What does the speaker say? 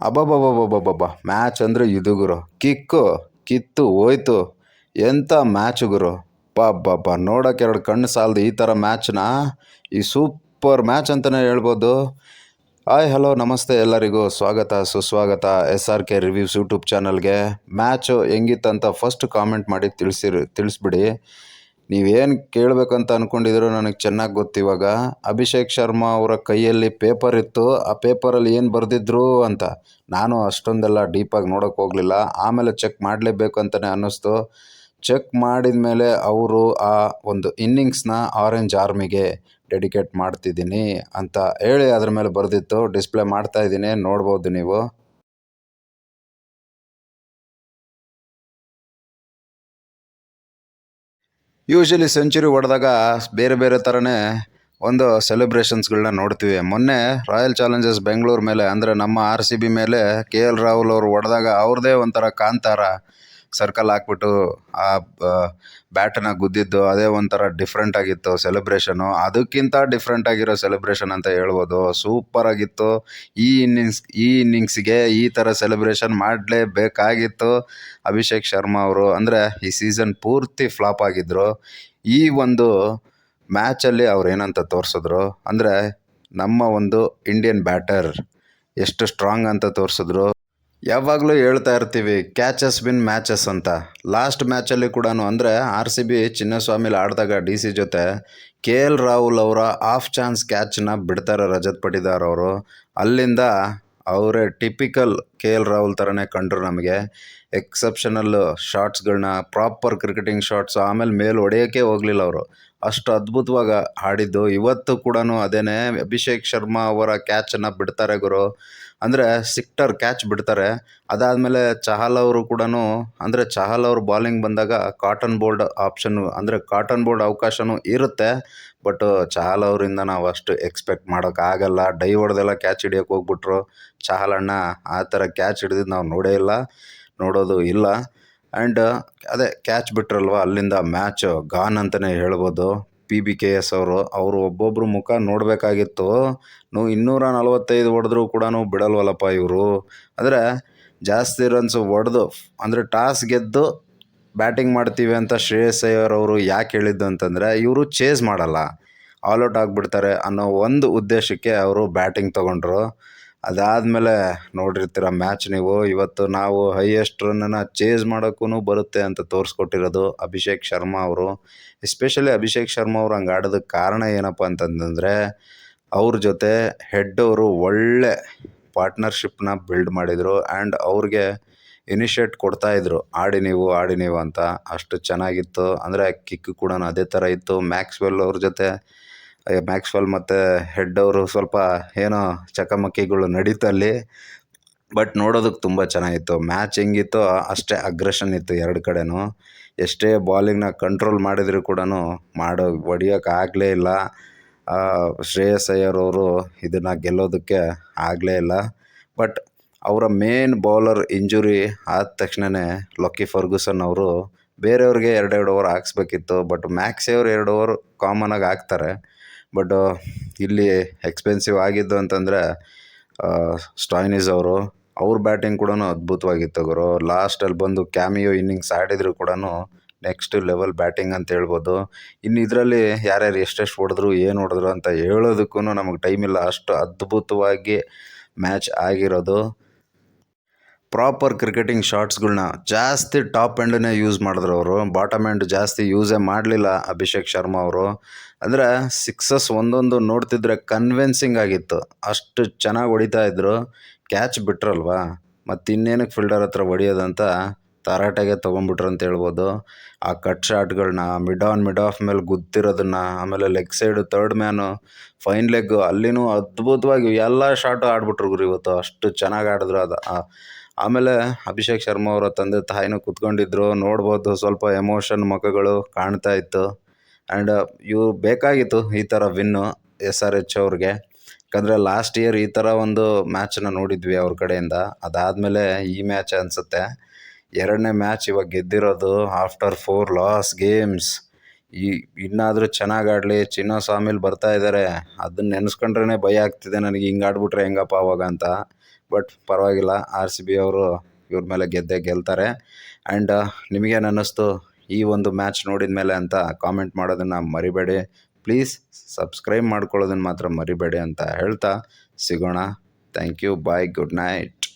ಅಬ್ಬಬ್ಬಬ್ಬಬ್ಬಬ್ಬಬ್ಬ! Match ಅಂದರೆ ಇದು ಗುರು. Kick ಕಿತ್ತು ಹೋಯ್ತು. ಎಂಥ ಮ್ಯಾಚ್ ಗುರು! ಅಬ್ಬಬ್ಬಬ್ಬಾ! ನೋಡೋಕೆ ಎರಡು ಕಣ್ಣು ಸಾಲದು ಈ ಥರ ಮ್ಯಾಚ್ನ. ಈ ಸೂಪರ್ ಮ್ಯಾಚ್ ಅಂತಲೇ ಹೇಳ್ಬೋದು. ಹಾಯ್ ಹಲೋ ನಮಸ್ತೆ ಎಲ್ಲರಿಗೂ ಸ್ವಾಗತ ಸುಸ್ವಾಗತ SRK ರಿವ್ಯೂಸ್ ಯೂಟ್ಯೂಬ್ ಚಾನಲ್ಗೆ. ಮ್ಯಾಚು ಹೆಂಗಿತ್ತಂತ ಫಸ್ಟ್ ಕಾಮೆಂಟ್ ಮಾಡಿ ತಿಳಿಸ್ಬಿಡಿ. ನೀವೇನು ಕೇಳಬೇಕಂತ ಅಂದ್ಕೊಂಡಿದ್ರು ನನಗೆ ಚೆನ್ನಾಗಿ ಗೊತ್ತಿವಾಗ. ಅಭಿಷೇಕ್ ಶರ್ಮಾ ಅವರ ಕೈಯಲ್ಲಿ ಪೇಪರ್ ಇತ್ತು, ಆ ಪೇಪರಲ್ಲಿ ಏನು ಬರೆದಿದ್ರು ಅಂತ. ನಾನು ಅಷ್ಟೊಂದೆಲ್ಲ ಡೀಪಾಗಿ ನೋಡೋಕೆ ಹೋಗಲಿಲ್ಲ. ಆಮೇಲೆ ಚೆಕ್ ಮಾಡಲೇಬೇಕು ಅಂತಲೇ ಅನ್ನಿಸ್ತು. ಚೆಕ್ ಮಾಡಿದ ಮೇಲೆ ಅವರು ಆ ಒಂದು ಇನ್ನಿಂಗ್ಸ್ನ ಆರೆಂಜ್ ಆರ್ಮಿಗೆ ಡೆಡಿಕೇಟ್ ಮಾಡ್ತಿದ್ದೀನಿ ಅಂತ ಹೇಳಿ ಅದ್ರ ಮೇಲೆ ಬರೆದಿತ್ತು. ಡಿಸ್ಪ್ಲೇ ಮಾಡ್ತಾ ಇದ್ದೀನಿ, ನೋಡ್ಬೋದು ನೀವು. ಯೂಶಲಿ ಸೆಂಚುರಿ ಹೊಡೆದಾಗ ಬೇರೆ ಬೇರೆ ಥರನೇ ಒಂದು ಸೆಲೆಬ್ರೇಷನ್ಸ್ಗಳನ್ನ ನೋಡ್ತೀವಿ. ಮೊನ್ನೆ ರಾಯಲ್ ಚಾಲೆಂಜರ್ಸ್ ಬೆಂಗಳೂರು ಮೇಲೆ ಅಂದರೆ ನಮ್ಮ RCB ಮೇಲೆ KL ರಾಹುಲ್ ಅವರು ಹೊಡೆದಾಗ ಅವ್ರದ್ದೇ ಒಂಥರ ಕಾಂತಾರ ಸರ್ಕಲ್ ಹಾಕ್ಬಿಟ್ಟು ಆ ಬ್ಯಾಟನ್ನ ಗುದ್ದಿದ್ದು ಅದೇ ಒಂಥರ ಡಿಫ್ರೆಂಟ್ ಆಗಿತ್ತು ಸೆಲೆಬ್ರೇಷನು. ಅದಕ್ಕಿಂತ ಡಿಫ್ರೆಂಟ್ ಆಗಿರೋ ಸೆಲೆಬ್ರೇಷನ್ ಅಂತ ಹೇಳ್ಬೋದು. ಸೂಪರ್ ಆಗಿತ್ತು. ಈ ಇನ್ನಿಂಗ್ಸ್ಗೆ ಈ ಥರ ಸೆಲೆಬ್ರೇಷನ್ ಮಾಡಲೇಬೇಕಾಗಿತ್ತು ಅಭಿಷೇಕ್ ಶರ್ಮಾ ಅವರು. ಅಂದರೆ ಈ ಸೀಸನ್ ಪೂರ್ತಿ ಫ್ಲಾಪ್ ಆಗಿದ್ದರು. ಈ ಒಂದು ಮ್ಯಾಚಲ್ಲಿ ಅವ್ರು ಏನಂತ ತೋರಿಸಿದ್ರು ಅಂದರೆ ನಮ್ಮ ಒಂದು ಇಂಡಿಯನ್ ಬ್ಯಾಟರ್ ಎಷ್ಟು ಸ್ಟ್ರಾಂಗ್ ಅಂತ ತೋರಿಸಿದ್ರು. ಯಾವಾಗಲೂ ಹೇಳ್ತಾ ಇರ್ತೀವಿ ಕ್ಯಾಚಸ್ ವಿನ್ ಮ್ಯಾಚಸ್ ಅಂತ. ಲಾಸ್ಟ್ ಮ್ಯಾಚಲ್ಲಿ ಕೂಡ ಅಂದರೆ RCB ಚಿನ್ನಸ್ವಾಮಿಲಿ ಆಡಿದಾಗ DC ಜೊತೆ KL ರಾಹುಲ್ ಅವರ ಆಫ್ ಚಾನ್ಸ್ ಕ್ಯಾಚ್ನ ಬಿಡ್ತಾರೆ ರಜತ್ ಪಟಿದಾರ್ ಅವರು. ಅಲ್ಲಿಂದ ಅವರೇ ಟಿಪಿಕಲ್ KL ರಾಹುಲ್ ಥರನೇ ಕಂಡ್ರು ನಮಗೆ. ಎಕ್ಸೆಪ್ಷನಲ್ ಶಾಟ್ಸ್ಗಳನ್ನ, ಪ್ರಾಪರ್ ಕ್ರಿಕೆಟಿಂಗ್ ಶಾಟ್ಸ್, ಆಮೇಲೆ ಮೇಲೆ ಹೊಡೆಯೋಕ್ಕೆ ಹೋಗಲಿಲ್ಲ ಅವರು. ಅಷ್ಟು ಅದ್ಭುತವಾಗಿ ಆಡಿದ್ದು. ಇವತ್ತು ಕೂಡ ಅದೇನೇ, ಅಭಿಷೇಕ್ ಶರ್ಮಾ ಅವರ ಕ್ಯಾಚನ್ನು ಬಿಡ್ತಾರೆ ಗುರು. ಅಂದರೆ ಸಿಕ್ಟರ್ ಕ್ಯಾಚ್ ಬಿಡ್ತಾರೆ. ಅದಾದಮೇಲೆ ಚಹಲ್ ಅವರು ಕೂಡ ಅಂದರೆ ಚಹಲ್ ಅವರು ಬಾಲಿಂಗ್ ಬಂದಾಗ ಕಾಟನ್ ಬೋಲ್ಡ್ ಆಪ್ಷನ್ನು ಅಂದರೆ ಕಾಟನ್ ಬೋಲ್ಡ್ ಅವಕಾಶನೂ ಇರುತ್ತೆ. ಬಟ್ ಚಹಲ್ ಅವರಿಂದ ನಾವು ಅಷ್ಟು ಎಕ್ಸ್ಪೆಕ್ಟ್ ಮಾಡೋಕ್ಕಾಗಲ್ಲ. ಡೈ ಹೊಡೆದೆಲ್ಲ ಕ್ಯಾಚ್ ಹಿಡಿಯೋಕೆ ಹೋಗ್ಬಿಟ್ರು. ಚಹಲ್ ಅಣ್ಣ ಆ ಥರ ಕ್ಯಾಚ್ ಹಿಡಿದಿದ್ದು ನಾವು ನೋಡೇ ಇಲ್ಲ, ನೋಡೋದು ಇಲ್ಲ. ಆ್ಯಂಡ್ ಅದೇ ಕ್ಯಾಚ್ ಬಿಟ್ರಲ್ವ, ಅಲ್ಲಿಂದ ಮ್ಯಾಚ್ ಗಾನ್ ಅಂತಲೇ ಹೇಳ್ಬೋದು. PBKS ಅವರು ಒಬ್ಬೊಬ್ಬರು ಮುಖ ನೋಡಬೇಕಾಗಿತ್ತು. 245 ಹೊಡೆದ್ರೂ ಕೂಡ ಬಿಡಲ್ವಲ್ಲಪ್ಪ ಇವರು. ಅಂದರೆ ಜಾಸ್ತಿ ರನ್ಸ್ ಹೊಡೆದು ಅಂದರೆ ಟಾಸ್ ಗೆದ್ದು ಬ್ಯಾಟಿಂಗ್ ಮಾಡ್ತೀವಿ ಅಂತ ಶ್ರೇಯಸ್ ಅಯ್ಯರ್ ಅವರು ಯಾಕೆ ಹೇಳಿದ್ದು ಅಂತಂದರೆ ಇವರು ಚೇಸ್ ಮಾಡಲ್ಲ, ಆಲ್ಔಟ್ ಆಗಿಬಿಡ್ತಾರೆ ಅನ್ನೋ ಒಂದು ಉದ್ದೇಶಕ್ಕೆ ಅವರು ಬ್ಯಾಟಿಂಗ್ ತೊಗೊಂಡ್ರು. ಅದಾದಮೇಲೆ ನೋಡಿರ್ತೀರ ಮ್ಯಾಚ್ ನೀವು. ಇವತ್ತು ನಾವು ಹೈಯೆಸ್ಟ್ ರನ್ನನ್ನು ಚೇಸ್ ಮಾಡೋಕ್ಕೂ ಬರುತ್ತೆ ಅಂತ ತೋರಿಸ್ಕೊಟ್ಟಿರೋದು ಅಭಿಷೇಕ್ ಶರ್ಮಾ ಅವರು. ಎಸ್ಪೆಷಲಿ ಅಭಿಷೇಕ್ ಶರ್ಮಾ ಅವರು ಹಂಗೆ ಆಡೋದಕ್ಕೆ ಕಾರಣ ಏನಪ್ಪ ಅಂತಂದರೆ ಅವ್ರ ಜೊತೆ ಹೆಡ್ ಅವರು ಒಳ್ಳೆ ಪಾರ್ಟ್ನರ್ಶಿಪ್ನ ಬಿಲ್ಡ್ ಮಾಡಿದರು. ಆ್ಯಂಡ್ ಅವ್ರಿಗೆ ಇನಿಷಿಯೇಟ್ ಕೊಡ್ತಾಯಿದ್ರು, ಆಡಿ ನೀವು ಅಂತ. ಅಷ್ಟು ಚೆನ್ನಾಗಿತ್ತು. ಅಂದರೆ ಕಿಕ್ ಕೂಡ ಅದೇ ಥರ ಇತ್ತು. ಮ್ಯಾಕ್ಸ್ವೆಲ್ ಅವ್ರ ಜೊತೆ ಮ್ಯಾಕ್ಸ್ವೆಲ್ ಮತ್ತು ಹೆಡ್ ಅವರು ಸ್ವಲ್ಪ ಏನೋ ಚಕಮಕಿಗಳು ನಡೀತಲ್ಲಿ. ಬಟ್ ನೋಡೋದಕ್ಕೆ ತುಂಬ ಚೆನ್ನಾಗಿತ್ತು. ಮ್ಯಾಚ್ ಹೆಂಗಿತ್ತೋ ಅಷ್ಟೇ ಅಗ್ರೆಷನ್ ಇತ್ತು ಎರಡು ಕಡೆನೂ. ಎಷ್ಟೇ ಬಾಲಿಂಗ್ನ ಕಂಟ್ರೋಲ್ ಮಾಡಿದರೂ ಕೂಡ ಹೊಡಿಯೋಕ್ಕಾಗಲೇ ಇಲ್ಲ. ಶ್ರೇಯಸ್ ಅಯ್ಯರ್ ಅವರು ಇದನ್ನು ಗೆಲ್ಲೋದಕ್ಕೆ ಆಗಲೇ ಇಲ್ಲ. ಬಟ್ ಅವರ ಮೇನ್ ಬೌಲರ್ ಇಂಜುರಿ ಆದ ತಕ್ಷಣವೇ ಲಕ್ಕಿ ಫರ್ಗೂಸನ್ ಅವರು ಬೇರೆಯವ್ರಿಗೆ 2 ಓವರ್ ಹಾಕ್ಸ್ಬೇಕಿತ್ತು. ಬಟ್ ಮ್ಯಾಕ್ಸಿ ಅವರು 2 ಓವರ್ ಕಾಮನಾಗಿ ಹಾಕ್ತಾರೆ. ಬಟ್ ಇಲ್ಲಿ ಎಕ್ಸ್ಪೆನ್ಸಿವ್ ಆಗಿದ್ದು ಅಂತಂದರೆ ಸ್ಟಾಯ್ನಿಸ್ ಅವ್ರ ಬ್ಯಾಟಿಂಗ್ ಕೂಡ ಅದ್ಭುತವಾಗಿತ್ತು ಗುರು. ಲಾಸ್ಟಲ್ಲಿ ಬಂದು ಕ್ಯಾಮಿಯೋ ಇನ್ನಿಂಗ್ಸ್ ಆಡಿದ್ರು ಕೂಡ ನೆಕ್ಸ್ಟ್ ಲೆವೆಲ್ ಬ್ಯಾಟಿಂಗ್ ಅಂತ ಹೇಳ್ಬೋದು. ಇನ್ನು ಇದರಲ್ಲಿ ಯಾರ್ಯಾರು ಎಷ್ಟೆಷ್ಟು ಹೊಡೆದ್ರು ಏನು ಹೊಡೆದ್ರು ಅಂತ ಹೇಳೋದಕ್ಕೂ ನಮಗೆ ಟೈಮ್ ಇಲ್ಲ, ಅಷ್ಟು ಅದ್ಭುತವಾಗಿ ಮ್ಯಾಚ್ ಆಗಿರೋದು. ಪ್ರಾಪರ್ ಕ್ರಿಕೆಟಿಂಗ್ ಶಾಟ್ಸ್ಗಳನ್ನ ಜಾಸ್ತಿ ಟಾಪ್ ಎಂಡನ್ನೇ ಯೂಸ್ ಮಾಡಿದ್ರು ಅವರು. ಬಾಟಮ್ ಎಂಡ್ ಜಾಸ್ತಿ ಯೂಸೇ ಮಾಡಲಿಲ್ಲ ಅಭಿಷೇಕ್ ಶರ್ಮಾ ಅವರು. ಅಂದರೆ ಸಿಕ್ಸಸ್ ಒಂದೊಂದು ನೋಡ್ತಿದ್ರೆ ಕನ್ವಿನ್ಸಿಂಗ್ ಆಗಿತ್ತು, ಅಷ್ಟು ಚೆನ್ನಾಗಿ ಹೊಡಿತಾ ಇದ್ರು. ಕ್ಯಾಚ್ ಬಿಟ್ರಲ್ವಾ, ಮತ್ತು ಇನ್ನೇನಕ್ಕೆ ಫೀಲ್ಡರ್ ಹತ್ರ ಹೊಡಿಯೋದಂತ ತರಾಟೆಗೆ ತೊಗೊಂಡ್ಬಿಟ್ರು ಅಂತ ಹೇಳ್ಬೋದು. ಆ ಕಟ್ ಶಾಟ್ಗಳನ್ನ ಮಿಡ್ ಆಫ್ ಮೇಲೆ ಗುದ್ದಿರೋದನ್ನು, ಆಮೇಲೆ leg side third man fine leg ಅಲ್ಲಿನೂ ಅದ್ಭುತವಾಗಿ ಎಲ್ಲ ಶಾಟು ಆಡ್ಬಿಟ್ರು ಗುರು ಇವತ್ತು. ಅಷ್ಟು ಚೆನ್ನಾಗಿ ಆಡಿದ್ರು ಅದು. ಆಮೇಲೆ ಅಭಿಷೇಕ್ ಶರ್ಮಾ ಅವರ ತಂದೆ ತಾಯಿನೂ ಕೂತ್ಕೊಂಡಿದ್ರು, ನೋಡ್ಬೋದು. ಸ್ವಲ್ಪ ಎಮೋಷನ್ ಮುಖಗಳು ಕಾಣ್ತಾ ಇತ್ತು. ಆ್ಯಂಡ್ ಇವು ಬೇಕಾಗಿತ್ತು ಈ ಥರ ವಿನ್ನು SRH ಅವ್ರಿಗೆ. ಯಾಕಂದರೆ ಲಾಸ್ಟ್ ಇಯರ್ ಈ ಥರ ಒಂದು ಮ್ಯಾಚನ್ನ ನೋಡಿದ್ವಿ ಅವ್ರ ಕಡೆಯಿಂದ. ಅದಾದಮೇಲೆ ಈ ಮ್ಯಾಚ್ ಅನಿಸುತ್ತೆ 2ನೇ ಮ್ಯಾಚ್ ಇವಾಗ ಗೆದ್ದಿರೋದು ಆಫ್ಟರ್ 4 ಲಾಸ್ ಗೇಮ್ಸ್. ಇನ್ನಾದರೂ ಚೆನ್ನಾಗಿ ಆಡಲಿ. ಚಿನ್ನಸ್ವಾಮಿಲಿ ಬರ್ತಾ ಇದ್ದಾರೆ, ಅದನ್ನ ನೆನೆಸ್ಕೊಂಡ್ರೇ ಭಯ ಆಗ್ತಿದೆ ನನಗೆ. ಹಿಂಗೆ ಆಡ್ಬಿಟ್ರೆ ಹೆಂಗಪ್ಪ ಅವಾಗ ಅಂತ. ಬಟ್ ಪರವಾಗಿಲ್ಲ, ಆರ್ ಸಿ ಬಿ ಅವರು ಇವ್ರ ಮೇಲೆ ಗೆದ್ದೇ ಗೆಲ್ತಾರೆ. ಆ್ಯಂಡ್ ನಿಮಗೇನು ಅನ್ನಿಸ್ತು ಈ ಒಂದು ಮ್ಯಾಚ್ ನೋಡಿದ ಮೇಲೆ ಅಂತ ಕಾಮೆಂಟ್ ಮಾಡೋದನ್ನು ಮರಿಬೇಡಿ. ಪ್ಲೀಸ್ ಸಬ್ಸ್ಕ್ರೈಬ್ ಮಾಡ್ಕೊಳ್ಳೋದನ್ನು ಮಾತ್ರ ಮರಿಬೇಡಿ ಅಂತ ಹೇಳ್ತಾ ಸಿಗೋಣ. Thank you, bye, good night.